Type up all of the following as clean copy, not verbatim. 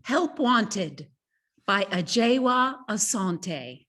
Help Wanted by Agyeiwaa Asante.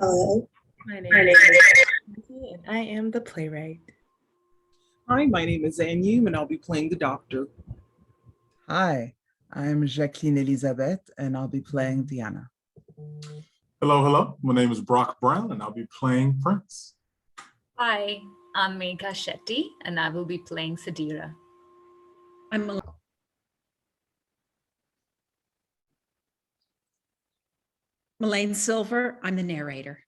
Hello. My name is Shetty, and I am the playwright. Hi, my name is Youm, and I'll be playing the doctor. Hi, I'm Jacqueline Elisabeth, and I'll be playing Deana. Hello. My name is Brock Brown, and I'll be playing Prince. Hi, I'm Megha Shetty, and I will be playing Sadira. I'm Malane Silver. I'm the narrator.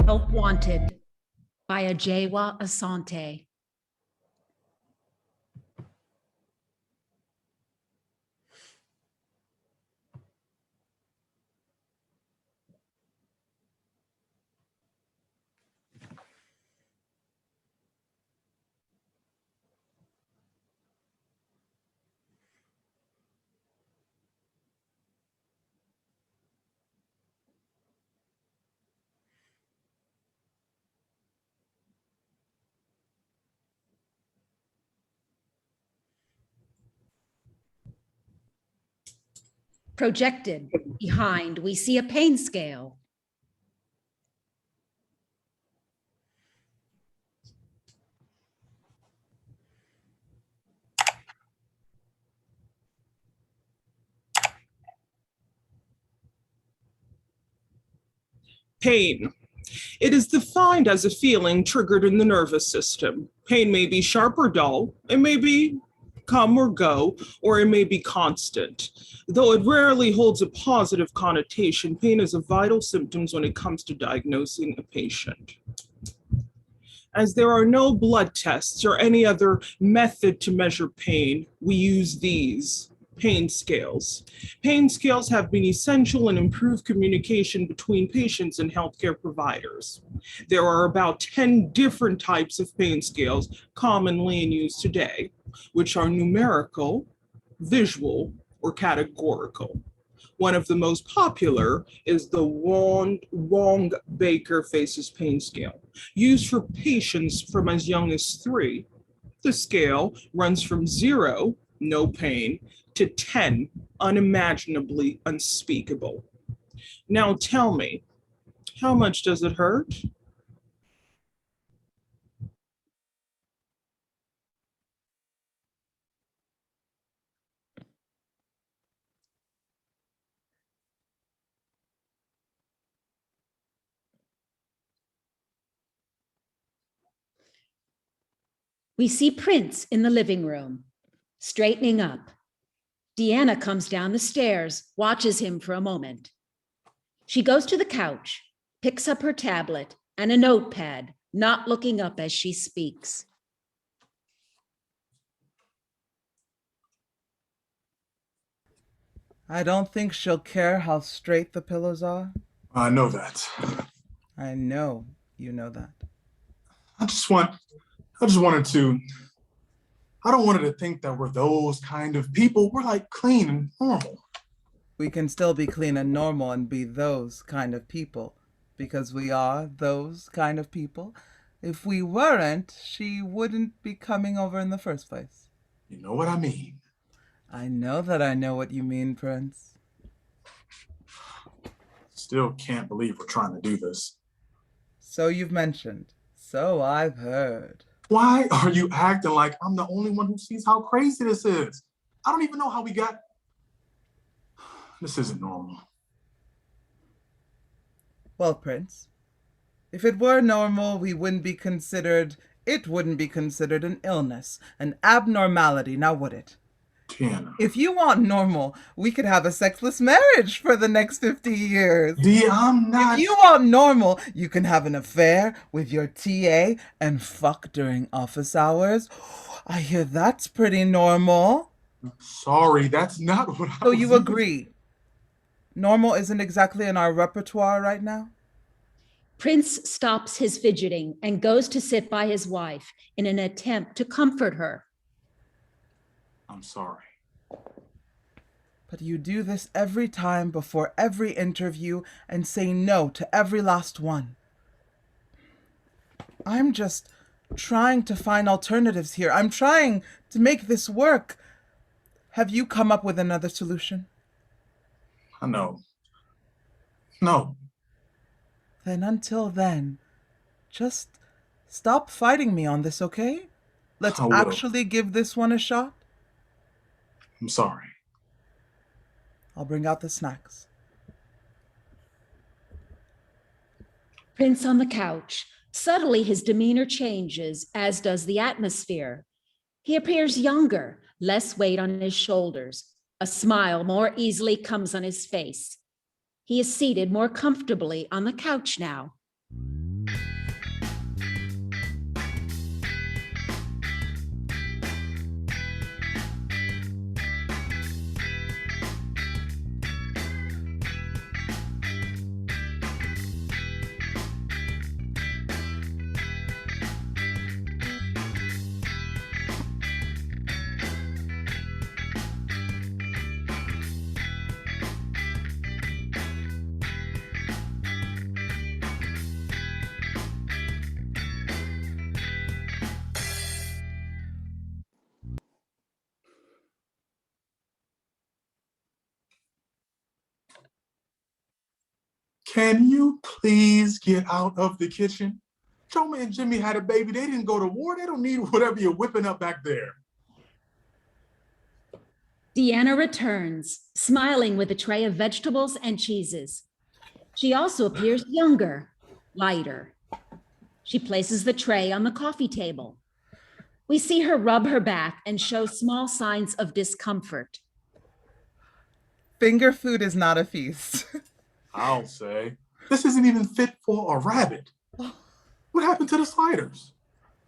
Help Wanted by Agyeiwaa Asante. Projected behind, we see a pain scale. Pain. It is defined as a feeling triggered in the nervous system. Pain may be sharp or dull. It may be come or go, or it may be constant. Though it rarely holds a positive connotation, pain is a vital symptom when it comes to diagnosing a patient. As there are no blood tests or any other method to measure pain, we use these pain scales. Pain scales have been essential in improved communication between patients and healthcare providers. There are about 10 different types of pain scales commonly in use today, which are numerical, visual, or categorical. One of the most popular is the Wong-Baker Faces Pain Scale, used for patients from as young as 3. The scale runs from 0, no pain, to 10, unimaginably unspeakable. Now tell me, how much does it hurt? We see Prince in the living room, straightening up. Deana comes down the stairs, watches him for a moment. She goes to the couch, picks up her tablet and a notepad, not looking up as she speaks. I don't think she'll care how straight the pillows are. I know that. I know you know that. I don't want her to think that we're those kind of people. We're like clean and normal. We can still be clean and normal and be those kind of people, because we are those kind of people. If we weren't, she wouldn't be coming over in the first place. You know what I mean. I know that I know what you mean, Prince. Still can't believe we're trying to do this. So you've mentioned. So I've heard. Why are you acting like I'm the only one who sees how crazy this is? I don't even know how we got... This isn't normal. Well, Prince, If it were normal, it wouldn't be considered an illness, an abnormality, now would it? Deana. If you want normal, we could have a sexless marriage for the next 50 years. I'm If not. you want normal, you can have an affair with your TA and fuck during office hours. I hear that's pretty normal. Sorry, that's not what I So was you even- agree? Normal isn't exactly in our repertoire right now? Prince stops his fidgeting and goes to sit by his wife in an attempt to comfort her. I'm sorry. But you do this every time before every interview and say no to every last one. I'm just trying to find alternatives here. I'm trying to make this work. Have you come up with another solution? I know. No. Then until then, just stop fighting me on this, okay? Let's I will. actually give this one a shot. I'm sorry. I'll bring out the snacks. Prince on the couch. Subtly, his demeanor changes, as does the atmosphere. He appears younger, less weight on his shoulders. A smile more easily comes on his face. He is seated more comfortably on the couch now. Can you please get out of the kitchen? Joma and Jimmy had a baby. They didn't go to war. They don't need whatever you're whipping up back there. Deana returns, smiling with a tray of vegetables and cheeses. She also appears younger, lighter. She places the tray on the coffee table. We see her rub her back and show small signs of discomfort. Finger food is not a feast. I'll say. This isn't even fit for a rabbit. What happened to the sliders?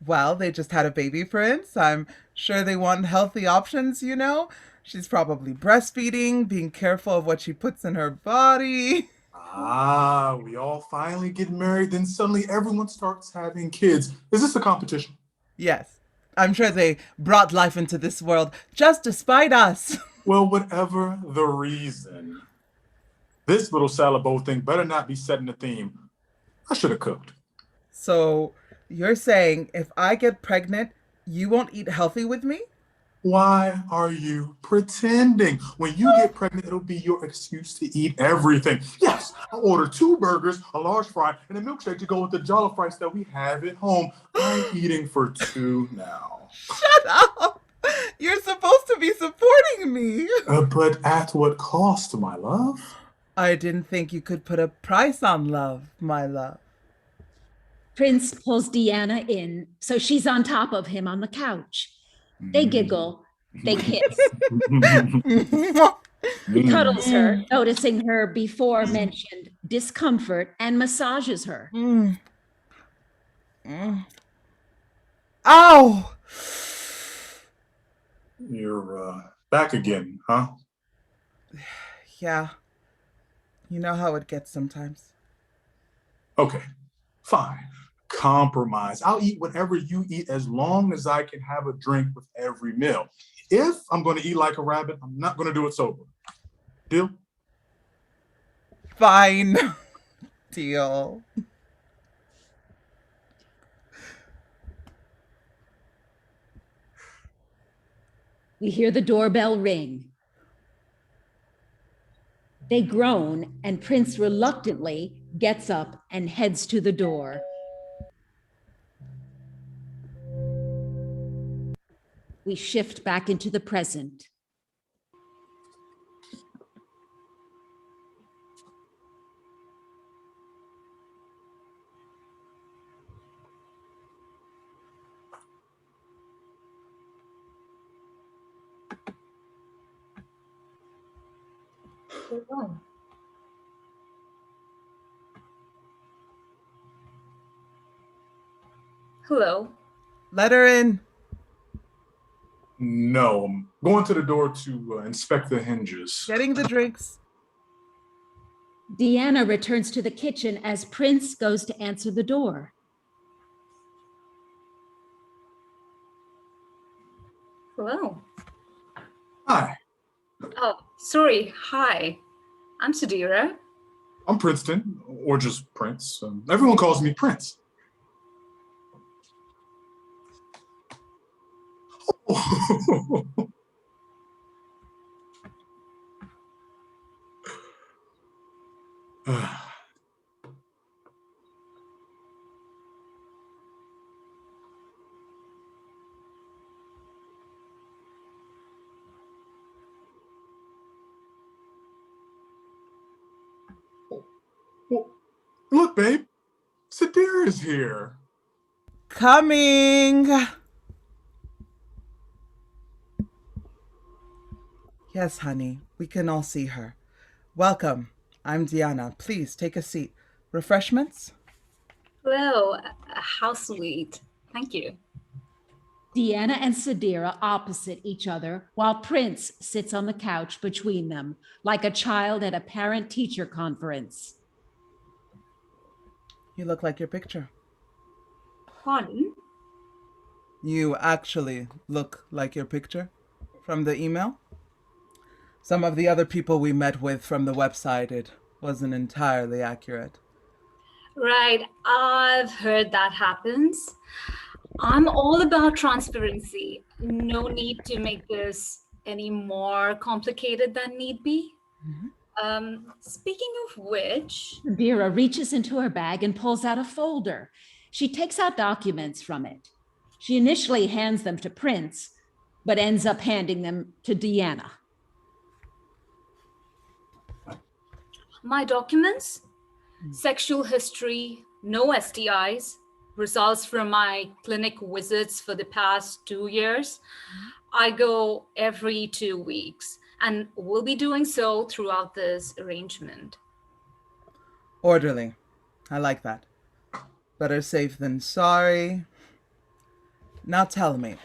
Well, they just had a baby, Prince. I'm sure they want healthy options, you know? She's probably breastfeeding, being careful of what she puts in her body. We all finally get married, then suddenly everyone starts having kids. Is this a competition? Yes, I'm sure they brought life into this world just to spite us. Well, whatever the reason. This little salad bowl thing better not be setting the theme. I should have cooked. So you're saying if I get pregnant, you won't eat healthy with me? Why are you pretending? When you get pregnant, it'll be your excuse to eat everything. Yes, I'll order 2 burgers, a large fry, and a milkshake to go with the jollof rice that we have at home. I'm eating for 2 now. Shut up! You're supposed to be supporting me. But at what cost, my love? I didn't think you could put a price on love, my love. Prince pulls Deana in, so she's on top of him on the couch. They giggle, they kiss. He cuddles her, noticing her before mentioned discomfort, and massages her. Ow! You're back again, huh? Yeah. You know how it gets sometimes. Okay, fine. Compromise. I'll eat whatever you eat as long as I can have a drink with every meal. If I'm going to eat like a rabbit, I'm not going to do it sober. Deal? Fine. Deal. We hear the doorbell ring. They groan, and Prince reluctantly gets up and heads to the door. We shift back into the present. Hello. Hello. Let her in. No, I'm going to the door to inspect the hinges. Getting the drinks. Deana returns to the kitchen as Prince goes to answer the door. Hello. Hi, Oh, sorry. Hi. I'm Sadira. I'm Princeton, or just Prince. Everyone calls me Prince. Well, look, babe, Sadira is here. Coming. Yes, honey, we can all see her. Welcome. I'm Deana. Please take a seat. Refreshments? Hello. How sweet. Thank you. Deana and Sadira opposite each other while Prince sits on the couch between them, like a child at a parent-teacher conference. You look like your picture. Pardon? You actually look like your picture from the email. Some of the other people we met with from the website, it wasn't entirely accurate. Right. I've heard that happens. I'm all about transparency. No need to make this any more complicated than need be. Speaking of which, Sadira reaches into her bag and pulls out a folder. She takes out documents from it. She initially hands them to Prince, but ends up handing them to Deana. my documents, sexual history, no STIs, results from my clinic visits for the past 2 years. I go every 2 weeks and will be doing so throughout this arrangement. Orderly. I like that. Better safe than sorry. Now tell me,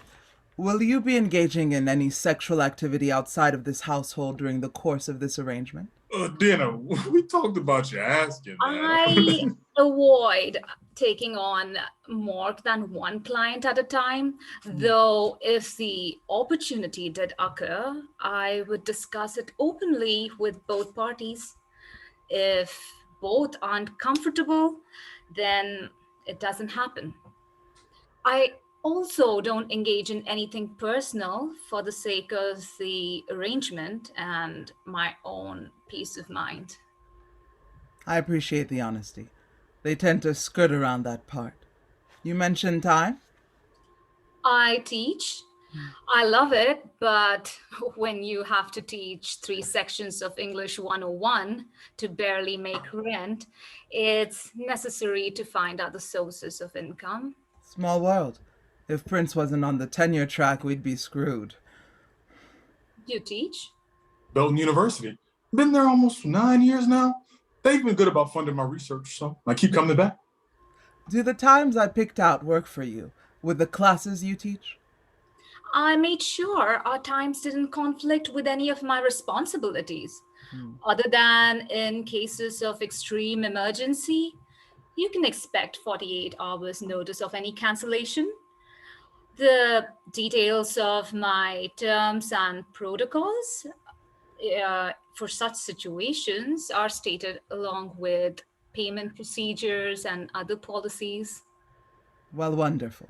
will you be engaging in any sexual activity outside of this household during the course of this arrangement? Deana, we talked about you asking that. I avoid taking on more than one client at a time, though if the opportunity did occur, I would discuss it openly with both parties. If both aren't comfortable, then it doesn't happen. I also don't engage in anything personal for the sake of the arrangement and my own peace of mind. I appreciate the honesty. They tend to skirt around that part. You mentioned time? I teach. I love it, but when you have to teach 3 sections of English 101 to barely make rent, it's necessary to find other sources of income. Small world. If Prince wasn't on the tenure track, we'd be screwed. You teach? Belton University. Been there almost 9 years now. They've been good about funding my research, so I keep coming back. Do the times I picked out work for you with the classes you teach? I made sure our times didn't conflict with any of my responsibilities. Other than in cases of extreme emergency, you can expect 48 hours notice of any cancellation. The details of my terms and protocols for such situations are stated along with payment procedures and other policies. Well, wonderful.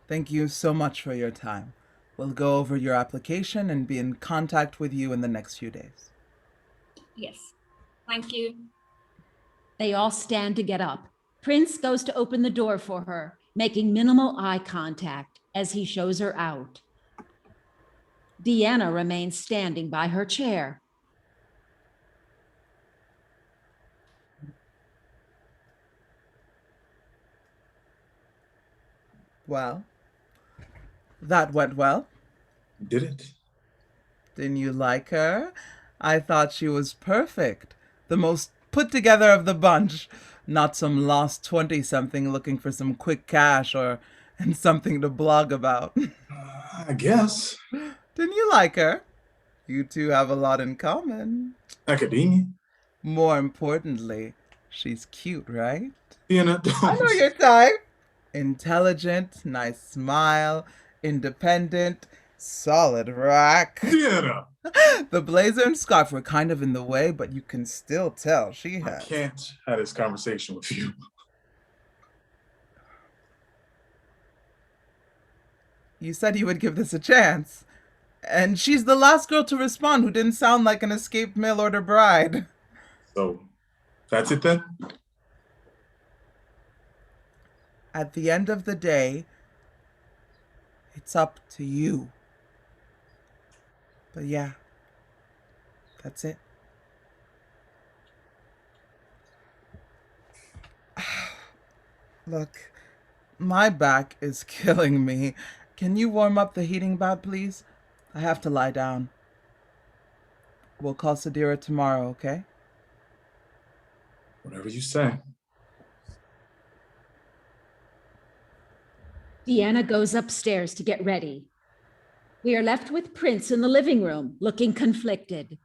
Thank you so much for your time. We'll go over your application and be in contact with you in the next few days. Yes, thank you. They all stand to get up. Prince goes to open the door for her, making minimal eye contact as he shows her out. Deana remains standing by her chair. Well, that went well. Did it? Didn't you like her? I thought she was perfect. The most put together of the bunch. Not some lost 20-something looking for some quick cash and something to blog about. I guess. Didn't you like her? You two have a lot in common. Academia? More importantly, she's cute, right? Deana, I know your type. Intelligent, nice smile, independent, solid rack. Deana! The blazer and scarf were kind of in the way, but you can still tell she I has. can't have this conversation with you. You said you would give this a chance. And she's the last girl to respond who didn't sound like an escaped mail order bride. So, that's it then? At the end of the day, it's up to you. But yeah, that's it. Look, my back is killing me. Can you warm up the heating pad, please? I have to lie down. We'll call Sadira tomorrow, okay? Whatever you say. Deana goes upstairs to get ready. We are left with Prince in the living room, looking conflicted.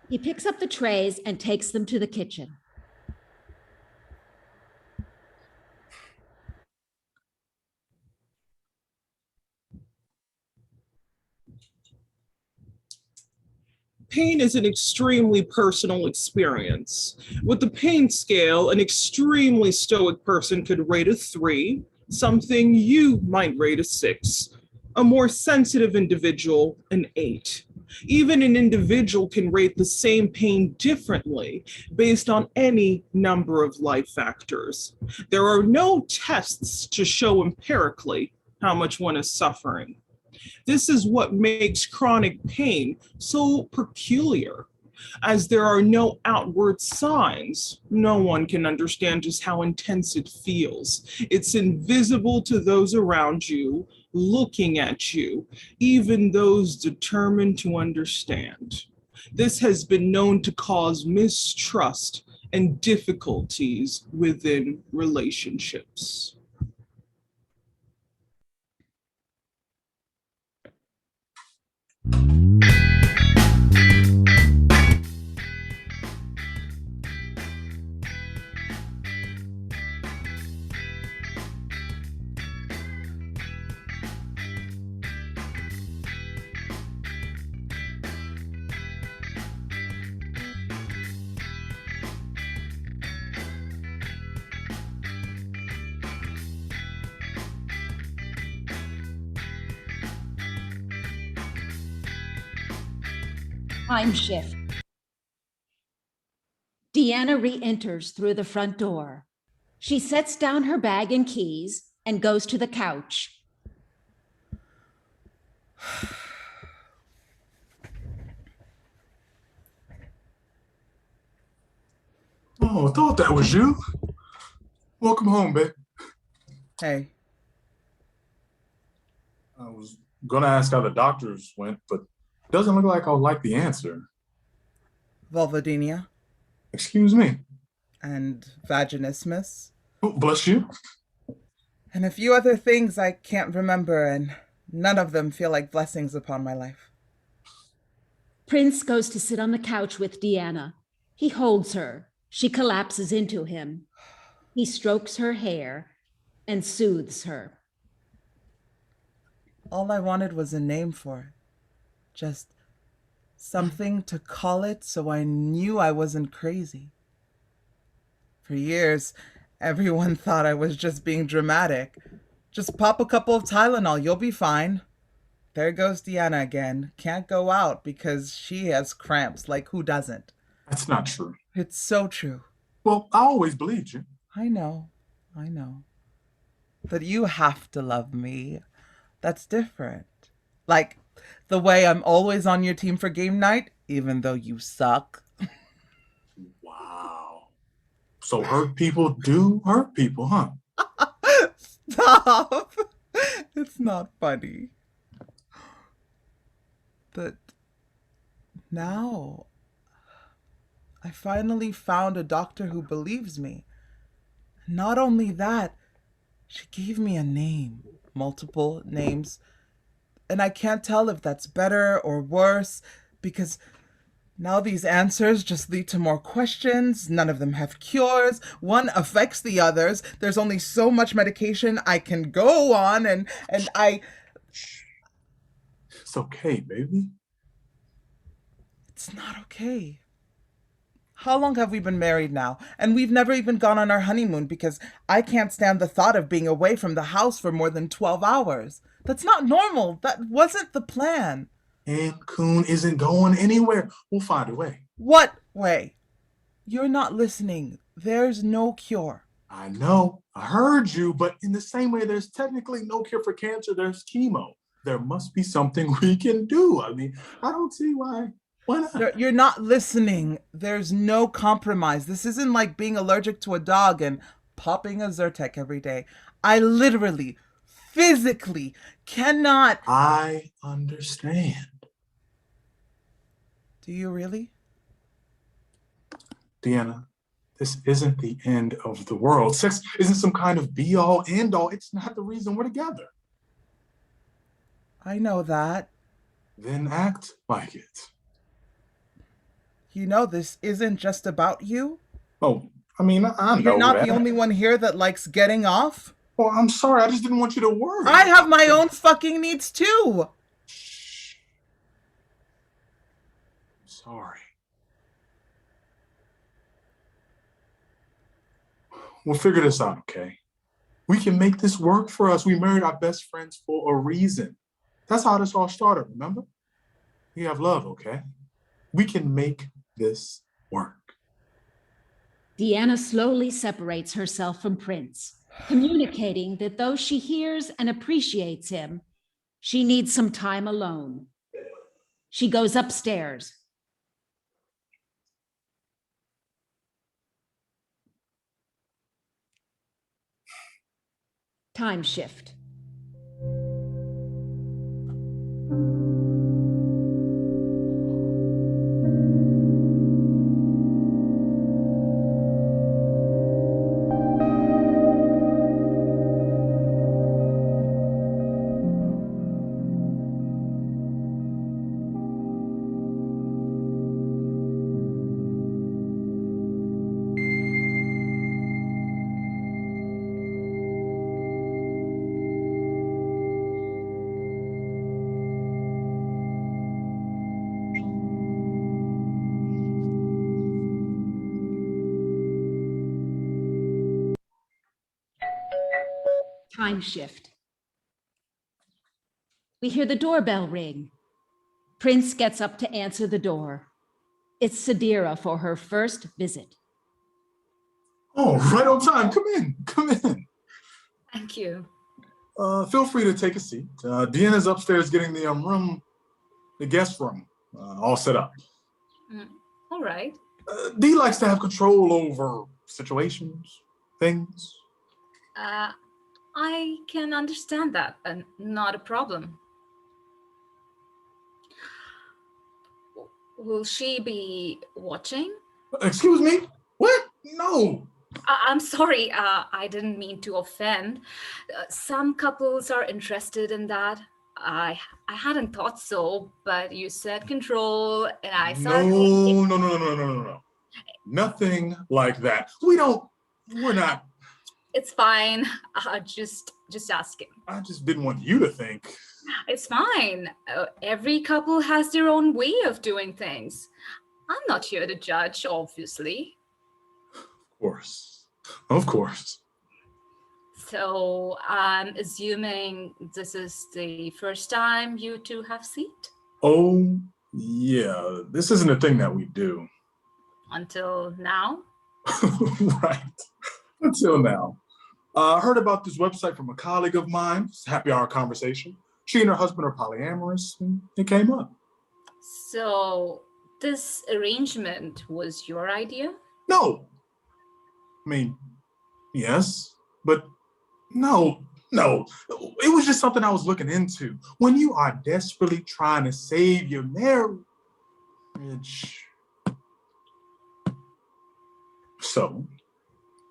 He picks up the trays and takes them to the kitchen. Pain is an extremely personal experience. With the pain scale, an extremely stoic person could rate a 3, something you might rate a 6. A more sensitive individual, an 8. Even an individual can rate the same pain differently based on any number of life factors. There are no tests to show empirically how much one is suffering. This is what makes chronic pain so peculiar. As there are no outward signs, no one can understand just how intense it feels. It's invisible to those around you, looking at you, even those determined to understand. This has been known to cause mistrust and difficulties within relationships. Time shift. Deana re-enters through the front door. She sets down her bag and keys and goes to the couch. Oh, I thought that was you. Welcome home, babe. Hey, I was gonna ask how the doctors went, but it doesn't look like I'll like the answer. vulvodynia Excuse me. and vaginismus Oh, bless you. and a few other things I can't remember, and none of them feel like blessings upon my life. Prince goes to sit on the couch with Deana. He holds her. She collapses into him. He strokes her hair and soothes her. All I wanted was a name for it. Just something to call it so I knew I wasn't crazy. For years, everyone thought I was just being dramatic. Just pop a couple of Tylenol, you'll be fine. There goes Deana again. Can't go out because she has cramps, like who doesn't? That's not true. It's so true. Well, I always believed you. I know. But you have to love me. That's different. Like the way I'm always on your team for game night, even though you suck. Wow. So hurt people do hurt people, huh? Stop. It's not funny. But now I finally found a doctor who believes me. Not only that, she gave me a name, multiple names, and I can't tell if that's better or worse because now these answers just lead to more questions. None of them have cures. One affects the others. There's only so much medication I can go on, and I... It's okay, baby. It's not okay. How long have we been married now? And we've never even gone on our honeymoon because I can't stand the thought of being away from the house for more than 12 hours. That's not normal. That wasn't the plan. And Coon isn't going anywhere. We'll find a way. What way? You're not listening. There's no cure. I know. I heard you, but in the same way there's technically no cure for cancer, there's chemo. There must be something we can do. I mean, I don't see why. Why not? You're not listening. There's no compromise. This isn't like being allergic to a dog and popping a Zyrtec every day. I literally, physically cannot. I understand. Do you really? Deana, this isn't the end of the world. Sex isn't some kind of be-all, end-all. It's not the reason we're together. I know that. Then act like it. You know this isn't just about you. Oh, I mean, I know You're not that. the only one here that likes getting off. Well, I'm sorry. I just didn't want you to worry. I have my own fucking needs too. Sorry. We'll figure this out, okay? We can make this work for us. We married our best friends for a reason. That's how this all started, remember? We have love, okay? We can make this work. Deana slowly separates herself from Prince, communicating that though she hears and appreciates him, she needs some time alone. She goes upstairs. Time shift. Time shift. We hear the doorbell ring. Prince gets up to answer the door. It's Sadira for her first visit. Oh, right on time. Come in. Come in. Thank you. Feel free to take a seat. Deanna's upstairs getting the guest room, all set up. All right. Dee likes to have control over situations, things. I can understand that, and not a problem. Will she be watching? Excuse me? What? No. I'm sorry, I didn't mean to offend. Some couples are interested in that. I hadn't thought so, but you said control, and I started thinking... No. Nothing like that. We're not. It's fine. Just asking. I just didn't want you to think. It's fine. Every couple has their own way of doing things. I'm not here to judge, obviously. Of course. So I'm assuming this is the first time you two have seat? Oh, yeah. This isn't a thing that we do. Until now? Right. Until now. I heard about this website from a colleague of mine. It's a happy hour conversation. She and her husband are polyamorous, and it came up. So this arrangement was your idea? No. I mean, yes, but no. It was just something I was looking into. When you are desperately trying to save your marriage, So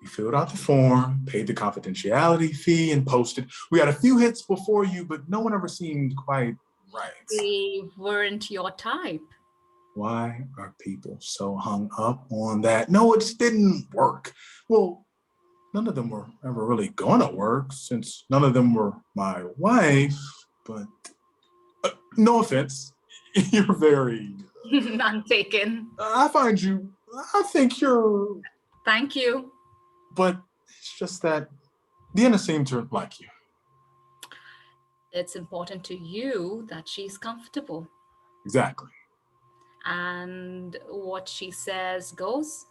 you filled out the form, paid the confidentiality fee, and posted. We had a few hits before you, but no one ever seemed quite right. They weren't your type. Why are people so hung up on that? No, it just didn't work. Well, none of them were ever really gonna work since none of them were my wife, but no offense, you're very... None taken. I think you're... Thank you. But it's just that Deana seemed to like you. It's important to you that she's comfortable. Exactly. And what she says goes?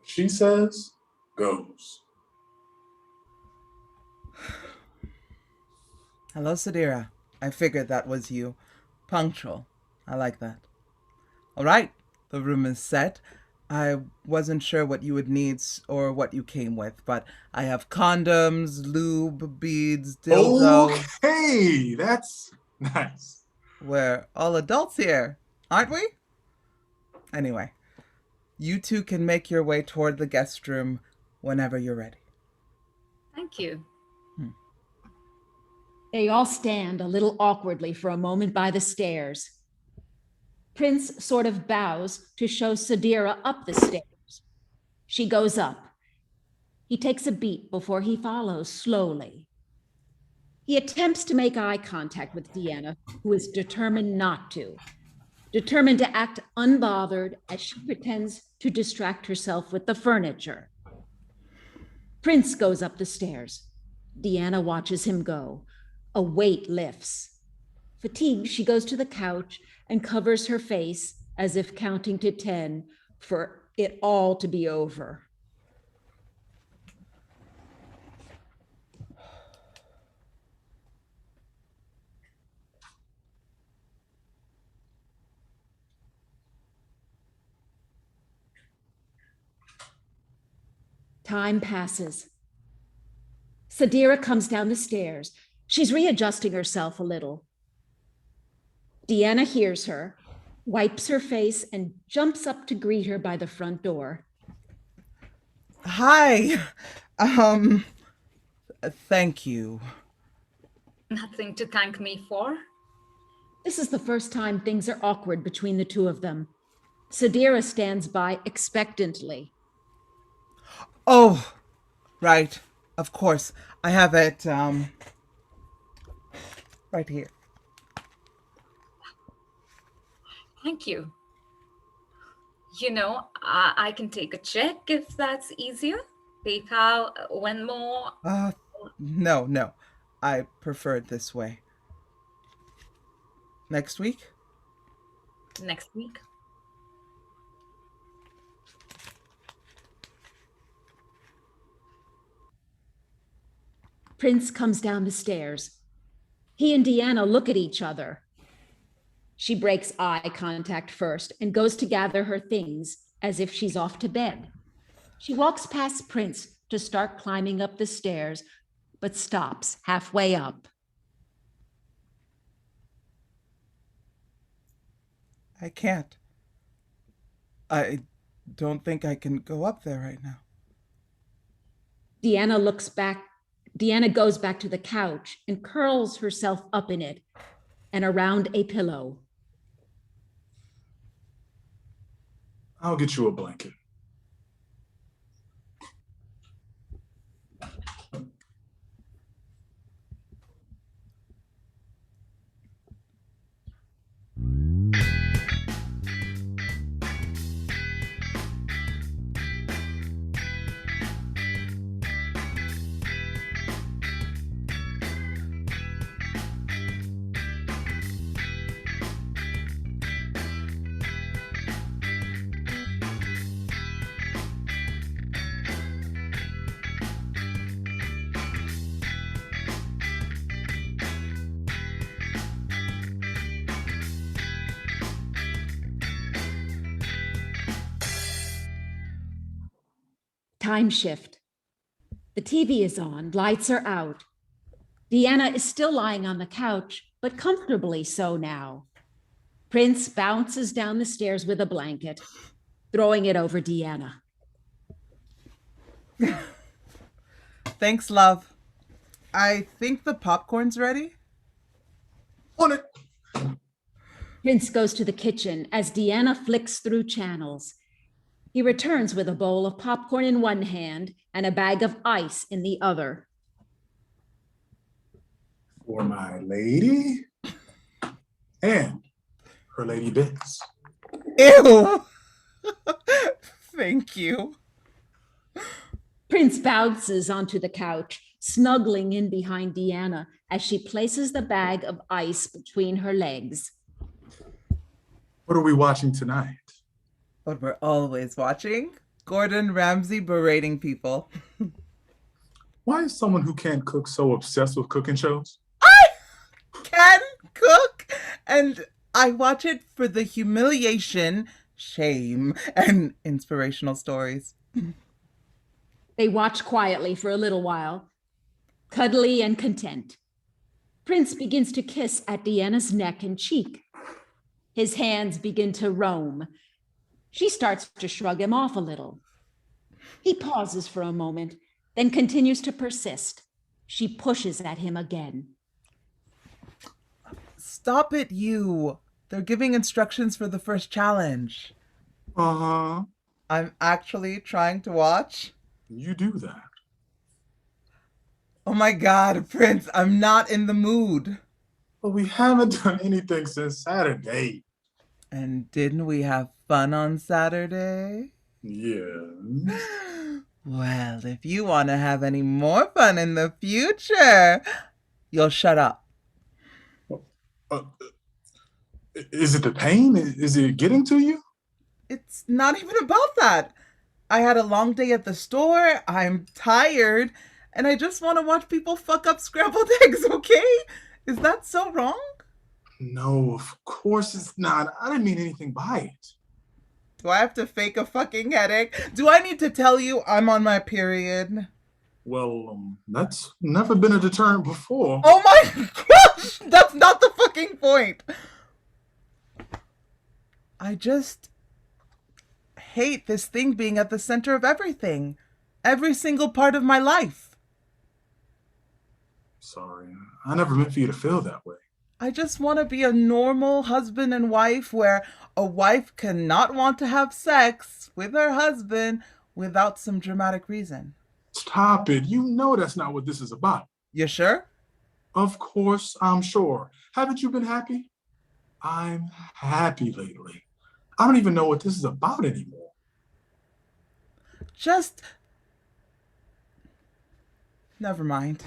She says, goes. Hello, Sadira. I figured that was you. Punctual. I like that. All right, the room is set. I wasn't sure what you would need or what you came with, but I have condoms, lube, beads, dildos. Okay, that's nice. We're all adults here, aren't we? Anyway, you two can make your way toward the guest room whenever you're ready. Thank you. They all stand a little awkwardly for a moment by the stairs. Prince sort of bows to show Sadira up the stairs. She goes up. He takes a beat before he follows slowly. He attempts to make eye contact with Deana, who is determined not to, determined to act unbothered as she pretends to distract herself with the furniture. Prince goes up the stairs. Deana watches him go. A weight lifts. Fatigued, she goes to the couch and covers her face as if counting to 10 for it all to be over. Time passes. Sadira comes down the stairs. She's readjusting herself a little. Deana hears her, wipes her face, and jumps up to greet her by the front door. Hi. Thank you. Nothing to thank me for. This is the first time things are awkward between the two of them. Sadira stands by expectantly. Oh, right. Of course. I have it, right here. Thank you. You know, I can take a check if that's easier. PayPal, Venmo. No. I prefer it this way. Next week? Next week. Prince comes down the stairs. He and Deana look at each other. She breaks eye contact first and goes to gather her things as if she's off to bed. She walks past Prince to start climbing up the stairs, but stops halfway up. I can't. I don't think I can go up there right now. Deana goes back to the couch and curls herself up in it and around a pillow. I'll get you a blanket. Time shift. The TV is on, lights are out. Deana is still lying on the couch, but comfortably so now. Prince bounces down the stairs with a blanket, throwing it over Deana. Thanks, love. I think the popcorn's ready. On it. Prince goes to the kitchen as Deana flicks through channels. He returns with a bowl of popcorn in one hand and a bag of ice in the other. For my lady and her lady bits. Ew! Thank you. Prince bounces onto the couch, snuggling in behind Deana as she places the bag of ice between her legs. What are we watching tonight? What we're always watching? Gordon Ramsay berating people. Why is someone who can't cook so obsessed with cooking shows? Can cook, and I watch it for the humiliation, shame, and inspirational stories. They watch quietly for a little while, cuddly and content. Prince begins to kiss at Deana's neck and cheek. His hands begin to roam. She starts to shrug him off a little. He pauses for a moment, then continues to persist. She pushes at him again. Stop it, you. They're giving instructions for the first challenge. Uh-huh. I'm actually trying to watch. You do that. Oh my God, Prince, I'm not in the mood. But we haven't done anything since Saturday. And didn't we have fun on Saturday? Yes. Well, if you want to have any more fun in the future, you'll shut up. Is it the pain? Is it getting to you? It's not even about that. I had a long day at the store, I'm tired, and I just want to watch people fuck up scrambled eggs, okay? Is that so wrong? No, of course it's not. I didn't mean anything by it. Do I have to fake a fucking headache? Do I need to tell you I'm on my period? Well, that's never been a deterrent before. Oh my gosh! That's not the fucking point! I just hate this thing being at the center of everything. Every single part of my life. Sorry, I never meant for you to feel that way. I just want to be a normal husband and wife where a wife cannot want to have sex with her husband without some dramatic reason. Stop it. You know that's not what this is about. You sure? Of course, I'm sure. Haven't you been happy? I'm happy lately. I don't even know what this is about anymore. Just... Never mind.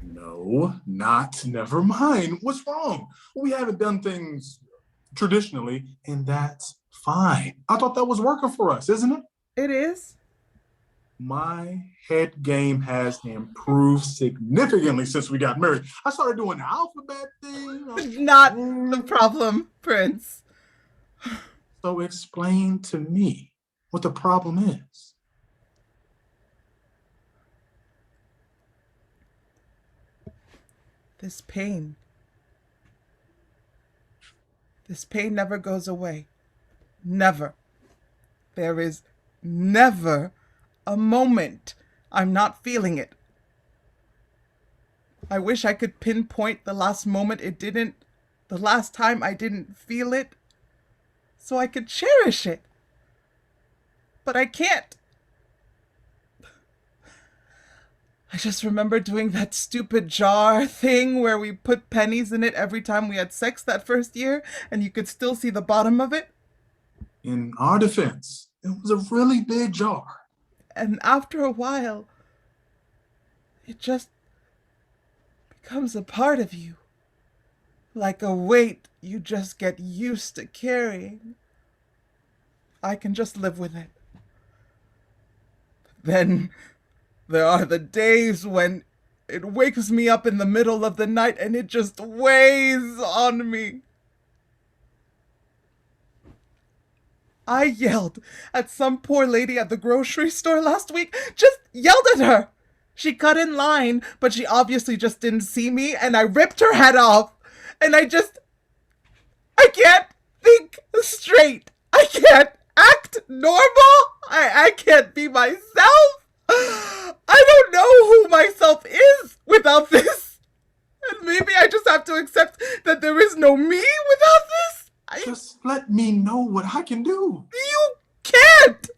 No, not never mind. What's wrong? We haven't done things traditionally, and that's fine. I thought that was working for us, isn't it? It is. My head game has improved significantly since we got married. I started doing the alphabet thing. Not the problem, Prince. So explain to me what the problem is. This pain. This pain never goes away. Never. There is never a moment I'm not feeling it. I wish I could pinpoint the last moment the last time I didn't feel it, so I could cherish it. But I can't. I just remember doing that stupid jar thing where we put pennies in it every time we had sex that first year, and you could still see the bottom of it. In our defense, it was a really big jar. And after a while, it just becomes a part of you. Like a weight you just get used to carrying. I can just live with it. Then there are the days when it wakes me up in the middle of the night and it just weighs on me. I yelled at some poor lady at the grocery store last week. Just yelled at her. She cut in line, but she obviously just didn't see me, and I ripped her head off. And I can't think straight. I can't act normal. I can't be myself. me know what I can do. You can't!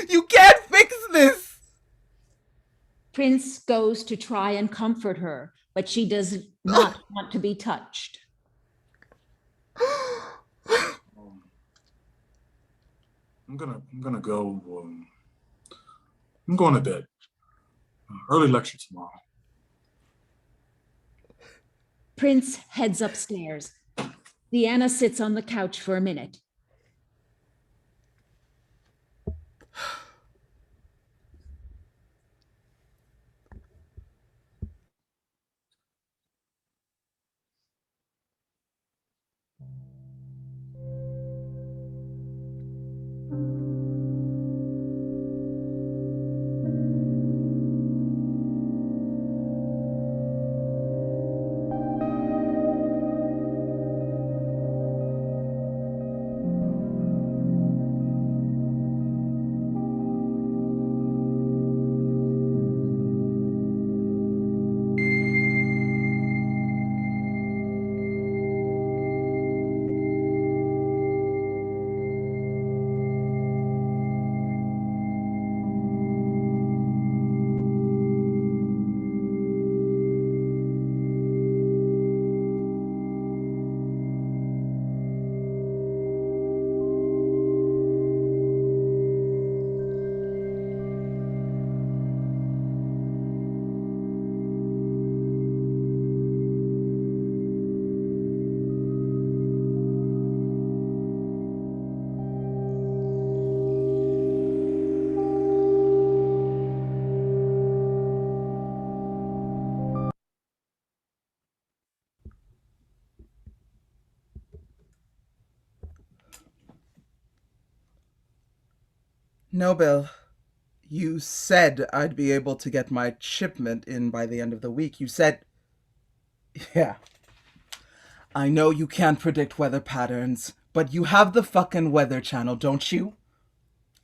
You can't fix this! Prince goes to try and comfort her, but she does not want to be touched. I'm gonna go. I'm going to bed. Early lecture tomorrow. Prince heads upstairs. Deana sits on the couch for a minute. No, Bill. You said I'd be able to get my shipment in by the end of the week. You said... Yeah. I know you can't predict weather patterns, but you have the fucking Weather Channel, don't you?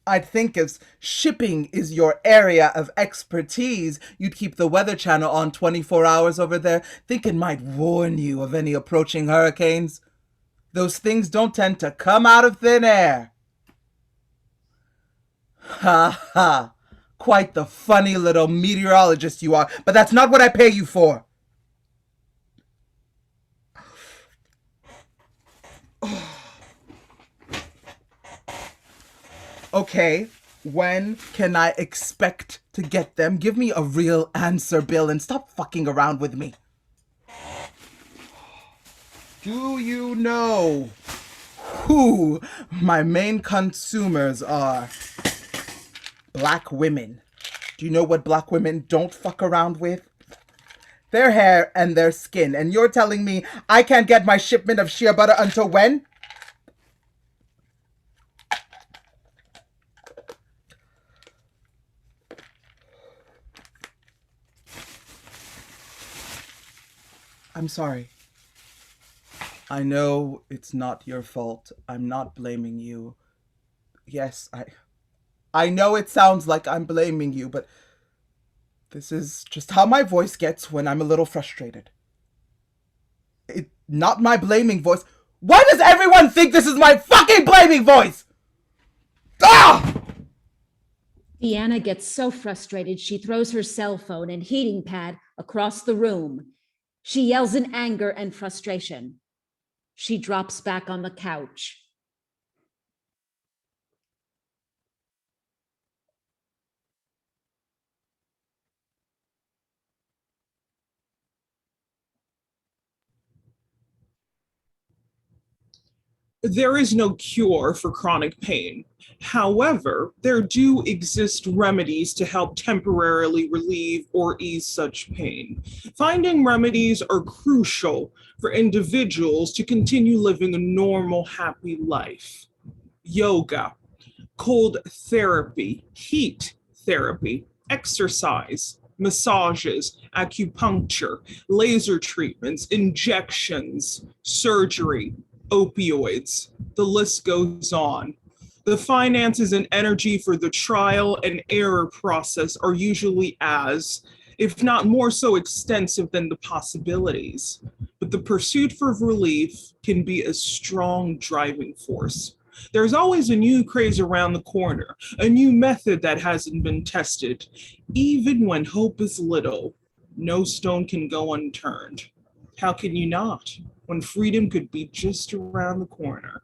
I'd think if shipping is your area of expertise, you'd keep the Weather Channel on 24 hours over there. Think it might warn you of any approaching hurricanes. Those things don't tend to come out of thin air. Ha ha. Quite the funny little meteorologist you are, but that's not what I pay you for. Okay, when can I expect to get them? Give me a real answer, Bill, and stop fucking around with me. Do you know who my main consumers are? Black women. Do you know what black women don't fuck around with? Their hair and their skin. And you're telling me I can't get my shipment of shea butter until when? I'm sorry. I know it's not your fault. I'm not blaming you. Yes, I know it sounds like I'm blaming you, but this is just how my voice gets when I'm a little frustrated. It's not my blaming voice. Why does everyone think this is my fucking blaming voice? Ah! Deana gets so frustrated she throws her cell phone and heating pad across the room. She yells in anger and frustration. She drops back on the couch. There is no cure for chronic pain. However, there do exist remedies to help temporarily relieve or ease such pain. Finding remedies are crucial for individuals to continue living a normal, happy life. Yoga, cold therapy, heat therapy, exercise, massages, acupuncture, laser treatments, injections, surgery, opioids. The list goes on. The finances and energy for the trial and error process are usually as if not more so extensive than the possibilities. But the pursuit for relief can be a strong driving force. There's always a new craze around the corner, a new method that hasn't been tested. Even when hope is little, no stone can go unturned. How can you not, when freedom could be just around the corner?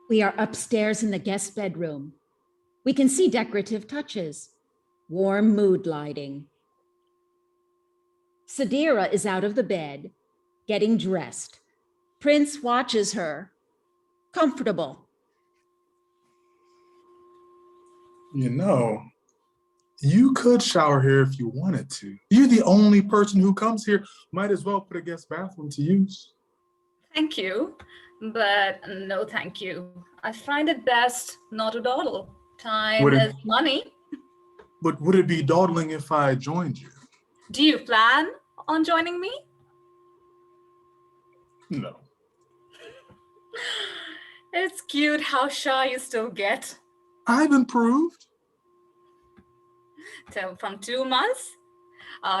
We are upstairs in the guest bedroom. We can see decorative touches, warm mood lighting. Sadira is out of the bed, getting dressed. Prince watches her, comfortable. You know, you could shower here if you wanted to. You're the only person who comes here. Might as well put a guest bathroom to use. Thank you, but no thank you. I find it best not to dawdle. Time is money. But would it be dawdling if I joined you? Do you plan on joining me? No. It's cute how shy you still get. I've improved. From 2 months?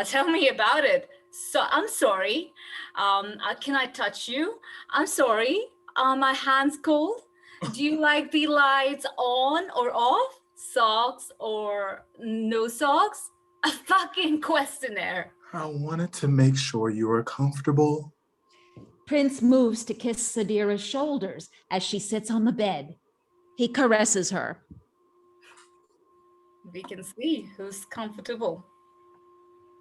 Tell me about it. So I'm sorry. Can I touch you? I'm sorry. Are my hands cold? Do you like the lights on or off? Socks or no socks? A fucking questionnaire. I wanted to make sure you were comfortable. Prince moves to kiss Sadira's shoulders as she sits on the bed. He caresses her. We can see who's comfortable.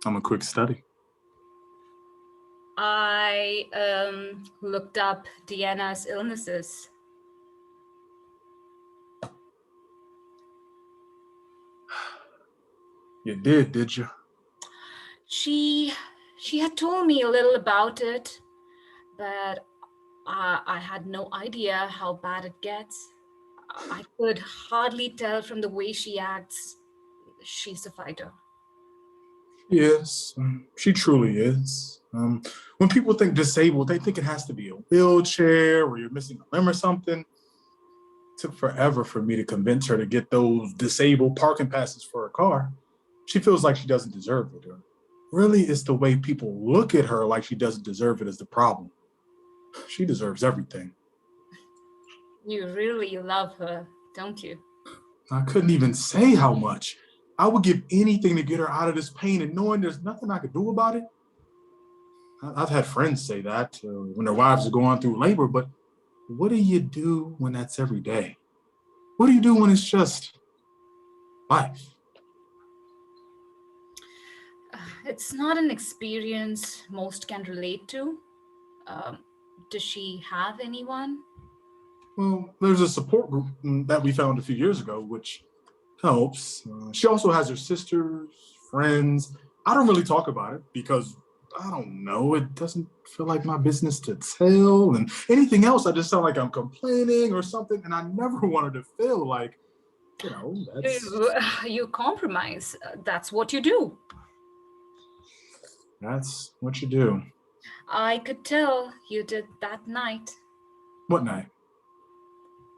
I'm a quick study. I looked up Deana's illnesses. You did you? She had told me a little about it, but I had no idea how bad it gets. I could hardly tell from the way she acts. She's a fighter. Yes, she truly is. When people think disabled, they think it has to be a wheelchair or you're missing a limb or something. It took forever for me to convince her to get those disabled parking passes for her car. She feels like she doesn't deserve it. Really, it's the way people look at her like she doesn't deserve it is the problem. She deserves everything. You really love her, don't you? I couldn't even say how much. I would give anything to get her out of this pain, and knowing there's nothing I could do about it. I've had friends say that when their wives are going through labor, but what do you do when that's every day? What do you do when it's just life? It's not an experience most can relate to. Does she have anyone? Well, there's a support group that we found a few years ago, which helps. She also has her sisters, friends. I don't really talk about it because I don't know. It doesn't feel like my business to tell. And anything else, I just sound like I'm complaining or something. And I never wanted to feel like, that's... You compromise. That's what you do. That's what you do. I could tell you did that night. What night?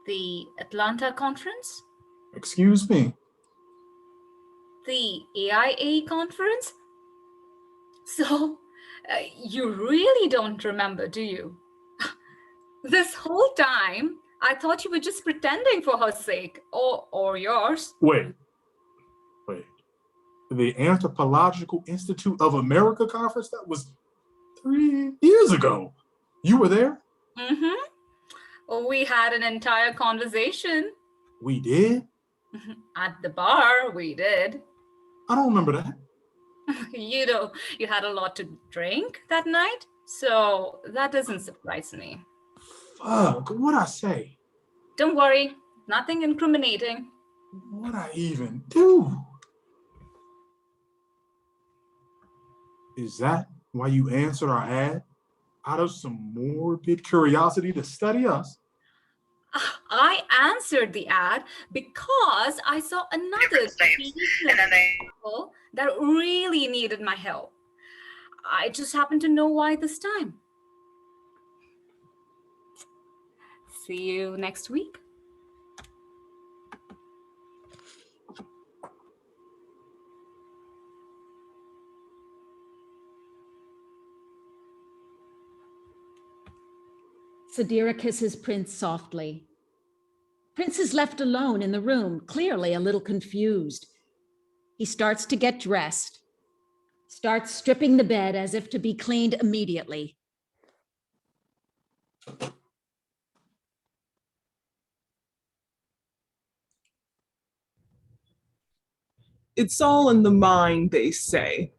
The Atlanta conference? Excuse me? The AIA conference? So, you really don't remember, do you? This whole time, I thought you were just pretending for her sake, or yours. Wait. The Anthropological Institute of America conference? That was 3 years ago. You were there? Mm-hmm. We had an entire conversation. We did? At the bar, we did. I don't remember that. You had a lot to drink that night, so that doesn't surprise me. Fuck, what'd I say? Don't worry, nothing incriminating. What'd I even do? Is that why you answered our ad? Out of some morbid curiosity to study us? I answered the ad because I saw another couple that really needed my help. I just happen to know why this time. See you next week. Sadira kisses Prince softly. Prince is left alone in the room, clearly a little confused. He starts to get dressed, starts stripping the bed as if to be cleaned immediately. It's all in the mind, they say.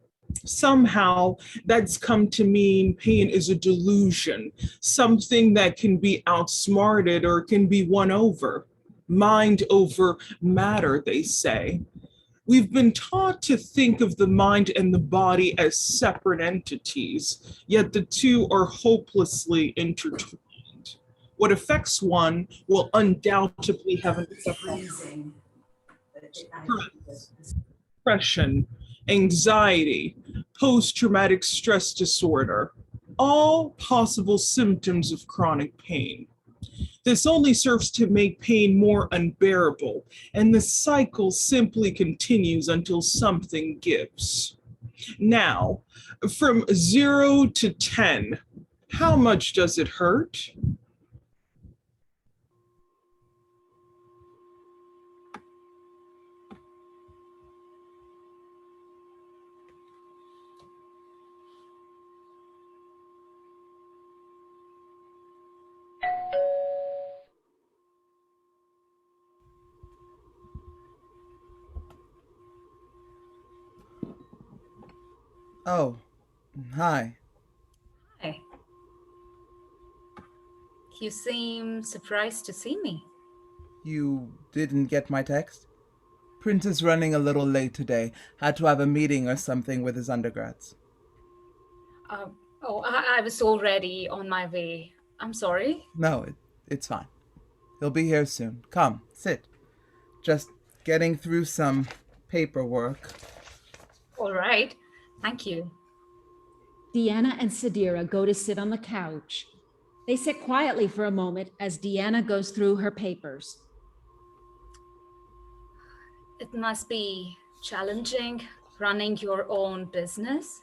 Somehow that's come to mean pain is a delusion, something that can be outsmarted or can be won over. Mind over matter, they say. We've been taught to think of the mind and the body as separate entities, yet the two are hopelessly intertwined. What affects one will undoubtedly have an effect. Depression, anxiety, post-traumatic stress disorder, all possible symptoms of chronic pain. This only serves to make pain more unbearable, and the cycle simply continues until something gives. Now, from 0 to 10, how much does it hurt? Oh, hi. Hi. You seem surprised to see me. You didn't get my text? Prince is running a little late today. Had to have a meeting or something with his undergrads. I was already on my way. I'm sorry. No, it's fine. He'll be here soon. Come, sit. Just getting through some paperwork. All right. Thank you. Deana and Sadira go to sit on the couch. They sit quietly for a moment as Deana goes through her papers. It must be challenging running your own business.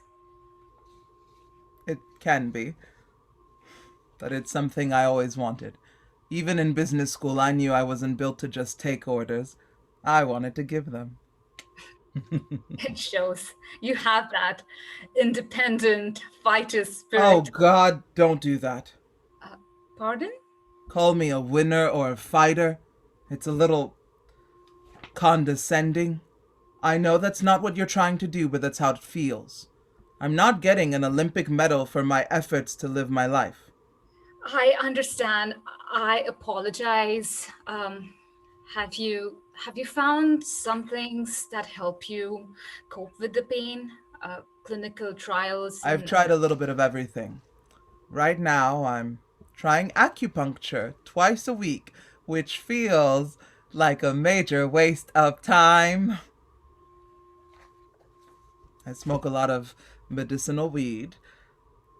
It can be. But it's something I always wanted. Even in business school, I knew I wasn't built to just take orders. I wanted to give them. It shows you have that independent fighter spirit. Oh, God, don't do that. Pardon? Call me a winner or a fighter. It's a little condescending. I know that's not what you're trying to do, but that's how it feels. I'm not getting an Olympic medal for my efforts to live my life. I understand. I apologize. Have you found some things that help you cope with the pain? Clinical trials? I've tried a little bit of everything. Right now, I'm trying acupuncture twice a week, which feels like a major waste of time. I smoke a lot of medicinal weed.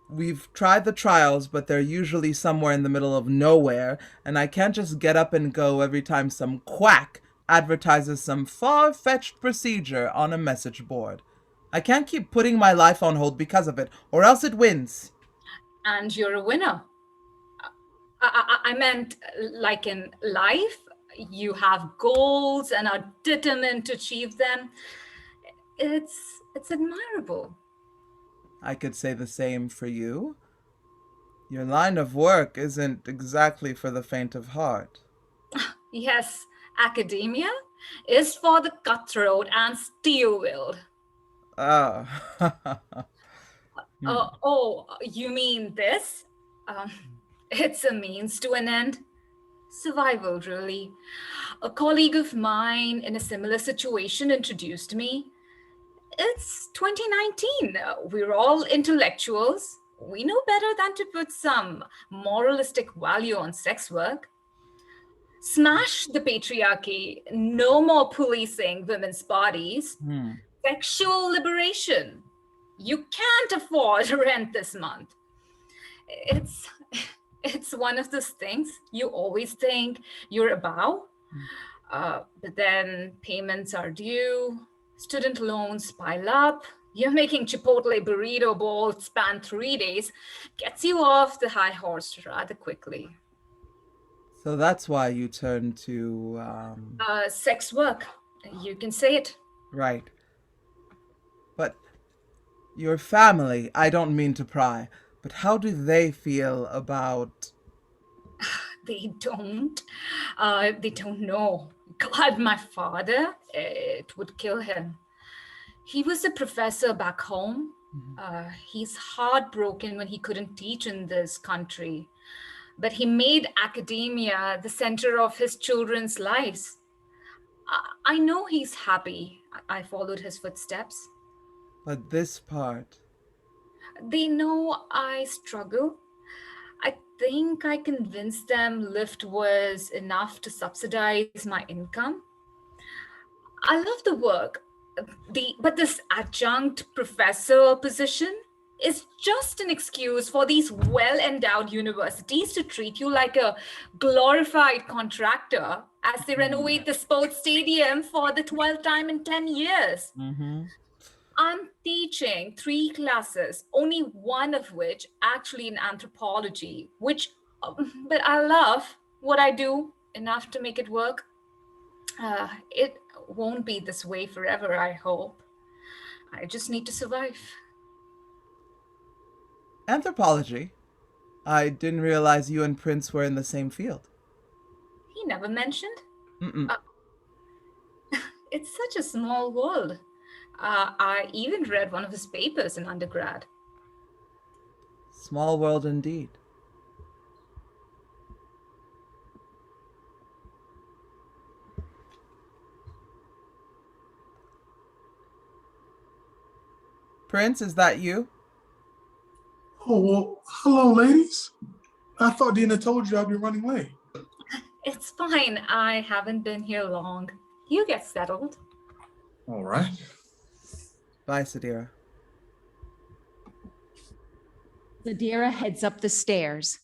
We've tried the trials, but they're usually somewhere in the middle of nowhere, and I can't just get up and go every time some quack advertises some far-fetched procedure on a message board. I can't keep putting my life on hold because of it, or else it wins. And you're a winner. I meant like in life, you have goals and are determined to achieve them. It's admirable. I could say the same for you. Your line of work isn't exactly for the faint of heart. Yes, academia is for the cutthroat and steel-willed. Oh, you mean this? It's a means to an end. Survival, really. A colleague of mine in a similar situation introduced me. It's 2019. We're all intellectuals. We know better than to put some moralistic value on sex work. Smash the patriarchy. No more policing women's bodies. Sexual liberation. You can't afford rent this month. It's one of those things you always think you're above, but then payments are due, student loans pile up, you're making Chipotle burrito bowls span 3 days, gets you off the high horse rather quickly. So that's why you turned to, Sex work, you can say it. Right. But your family, I don't mean to pry, but how do they feel about... They don't know. God, my father, it would kill him. He was a professor back home. He's heartbroken when he couldn't teach in this country. But he made academia the center of his children's lives. I know he's happy. I followed his footsteps. But this part... They know I struggle. I think I convinced them Lyft was enough to subsidize my income. I love the work, but this adjunct professor position is just an excuse for these well-endowed universities to treat you like a glorified contractor as they renovate the sports stadium for the 12th time in 10 years. I'm teaching 3 classes, only one of which actually in anthropology, but I love what I do enough to make it work. It won't be this way forever, I hope. I just need to survive. Anthropology? I didn't realize you and Prince were in the same field. He never mentioned? It's such a small world. I even read one of his papers in undergrad. Small world indeed. Prince, is that you? Oh, well, hello, ladies. I thought Deana told you I'd be running late. It's fine. I haven't been here long. You get settled. All right. Bye, Sadira. Sadira heads up the stairs.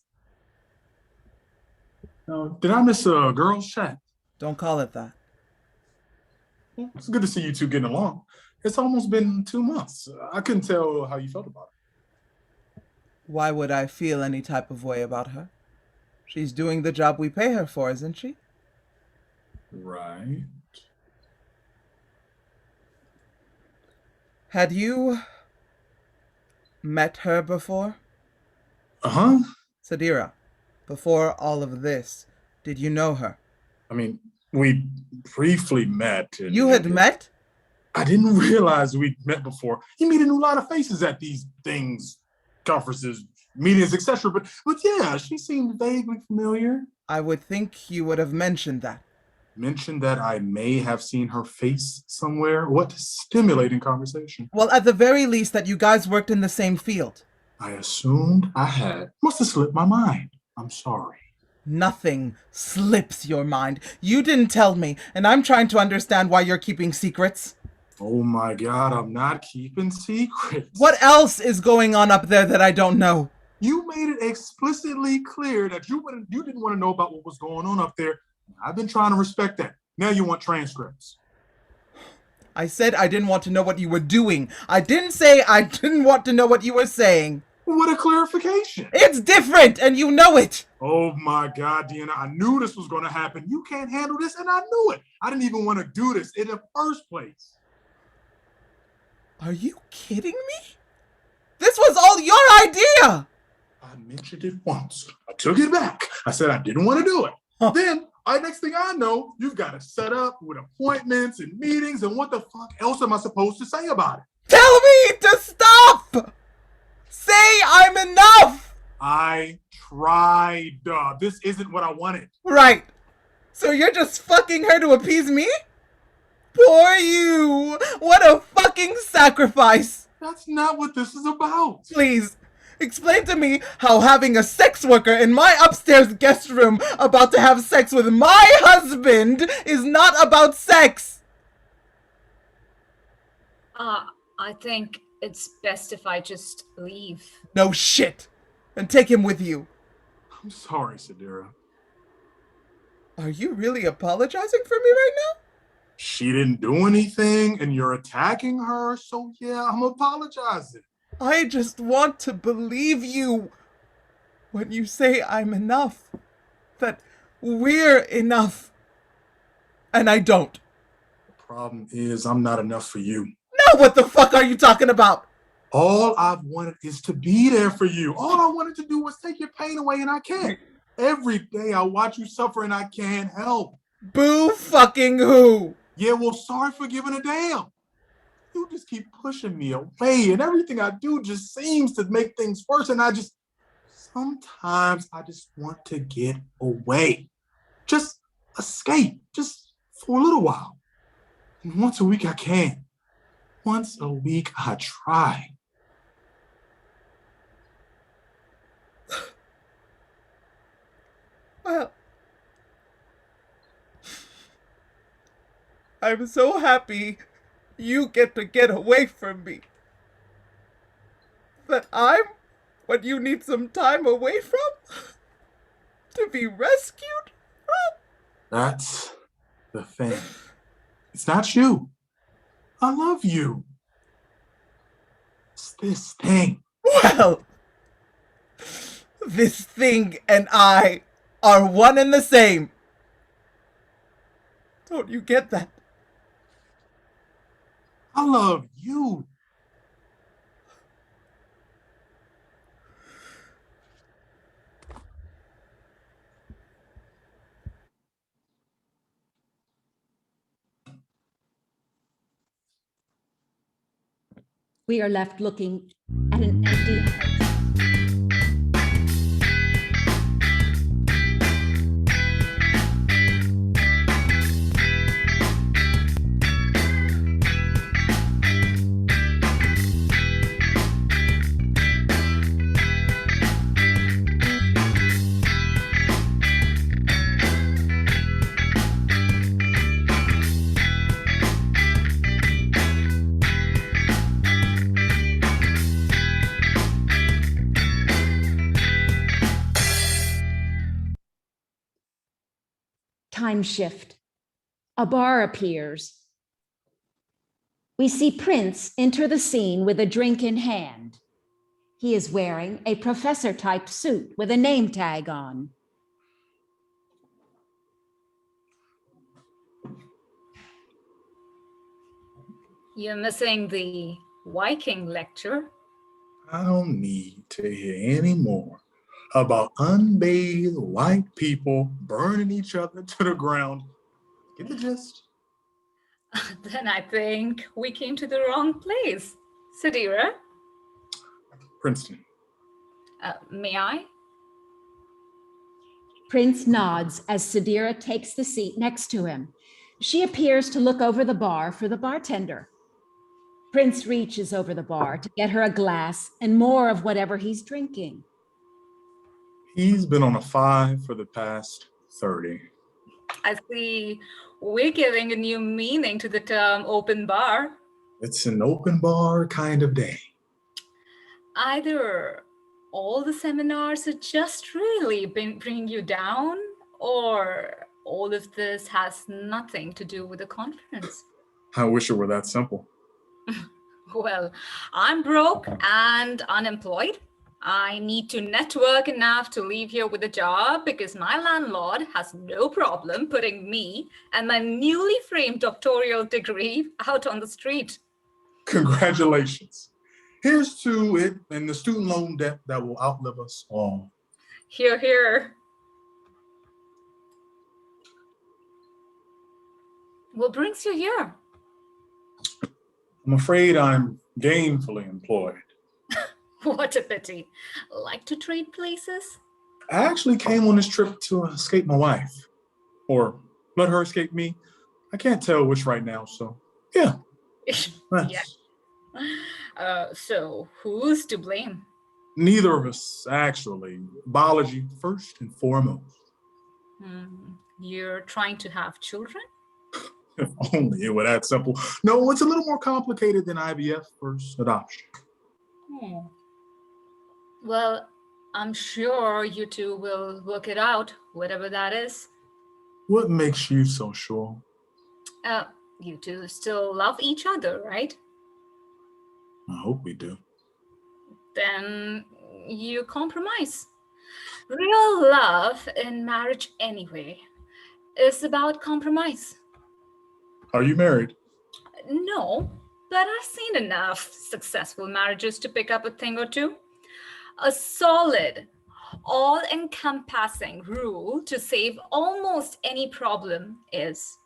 Did I miss a girls' chat? Don't call it that. It's good to see you two getting along. It's almost been 2 months. I couldn't tell how you felt about it. Why would I feel any type of way about her? She's doing the job we pay her for, isn't she? Right. Had you met her before? Uh-huh. Sadira, before all of this, did you know her? I mean, we briefly met. You had met? I didn't realize we'd met before. You meet a new lot of faces at these things, conferences, meetings, etc. But yeah, she seemed vaguely familiar. I would think you would have mentioned that. Mentioned that I may have seen her face somewhere? What stimulating conversation. Well, at the very least that you guys worked in the same field. I assumed I had. Must have slipped my mind. I'm sorry. Nothing slips your mind. You didn't tell me, and I'm trying to understand why you're keeping secrets. Oh my God, I'm not keeping secrets. What else is going on up there that I don't know? You made it explicitly clear that you didn't want to know about what was going on up there. I've been trying to respect that. Now you want transcripts. I said I didn't want to know what you were doing. I didn't say I didn't want to know what you were saying. What a clarification. It's different, and you know it. Oh my God, Deana, I knew this was going to happen. You can't handle this, and I knew it. I didn't even want to do this in the first place. Are you kidding me? This was all your idea. I mentioned it once. I took it back. I said I didn't want to do it. Then, next thing I know, you've got it set up with appointments and meetings, and what the fuck else am I supposed to say about it? Tell me to stop! Say I'm enough! I tried. This isn't what I wanted. Right. So you're just fucking her to appease me? Poor you! What a fucking sacrifice! That's not what this is about. Please, Explain to me how having a sex worker in my upstairs guest room about to have sex with my husband is not about sex. I think it's best if I just leave. No shit. And take him with you. I'm sorry, Sadira. Are you really apologizing for me right now? She didn't do anything and you're attacking her, so yeah, I'm apologizing. I just want to believe you when you say I'm enough. That we're enough. And I don't. The problem is I'm not enough for you. Now what the fuck are you talking about? All I've wanted is to be there for you. All I wanted to do was take your pain away, and I can't. Every day I watch you suffer, and I can't help. Boo fucking who? Yeah, well, sorry for giving a damn. You just keep pushing me away, and everything I do just seems to make things worse, and sometimes I just want to get away. Just escape, just for a little while. And once a week I can. Once a week I try. Well, I'm so happy you get to get away from me. That I'm what you need some time away from? To be rescued from? That's the thing. It's not you. I love you. It's this thing. Well, this thing and I are one and the same. Don't you get that? I love you. We are left looking at an empty house. Time shift. A bar appears. We see Prince enter the scene with a drink in hand. He is wearing a professor-type suit with a name tag on. You're missing the Viking lecture. I don't need to hear any more about unbathed white people burning each other to the ground. Get the gist? Then I think we came to the wrong place. Sadira, Princeton. may I? Prince nods as Sadira takes the seat next to him. She appears to look over the bar for the bartender. Prince reaches over the bar to get her a glass and more of whatever he's drinking. He's been on a 5 for the past 30. I see we're giving a new meaning to the term open bar. It's an open bar kind of day. Either all the seminars are just really bringing you down, or all of this has nothing to do with the conference. I wish it were that simple. Well, I'm broke and unemployed. I need to network enough to leave here with a job because my landlord has no problem putting me and my newly framed doctoral degree out on the street. Congratulations. Here's to it and the student loan debt that will outlive us all. Hear, hear. What brings you here? I'm afraid I'm gainfully employed. What a pity. Like to trade places? I actually came on this trip to escape my wife. Or let her escape me. I can't tell which right now, so yeah. Yeah. So who's to blame? Neither of us, actually. Biology first and foremost. You're trying to have children? If only it were that simple. No, it's a little more complicated than IVF versus adoption. Well, I'm sure you two will work it out, whatever that is. What makes you so sure? You two still love each other, right? I hope we do. Then you compromise. Real love in marriage, anyway, is about compromise. Are you married? No, but I've seen enough successful marriages to pick up a thing or two. A solid, all-encompassing rule to save almost any problem is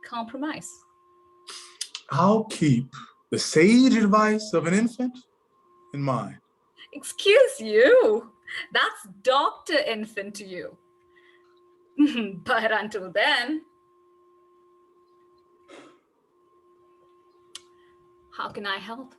compromise. I'll keep the sage advice of an infant in mind. Excuse you, that's Dr. Infant to you. But until then, how can I help?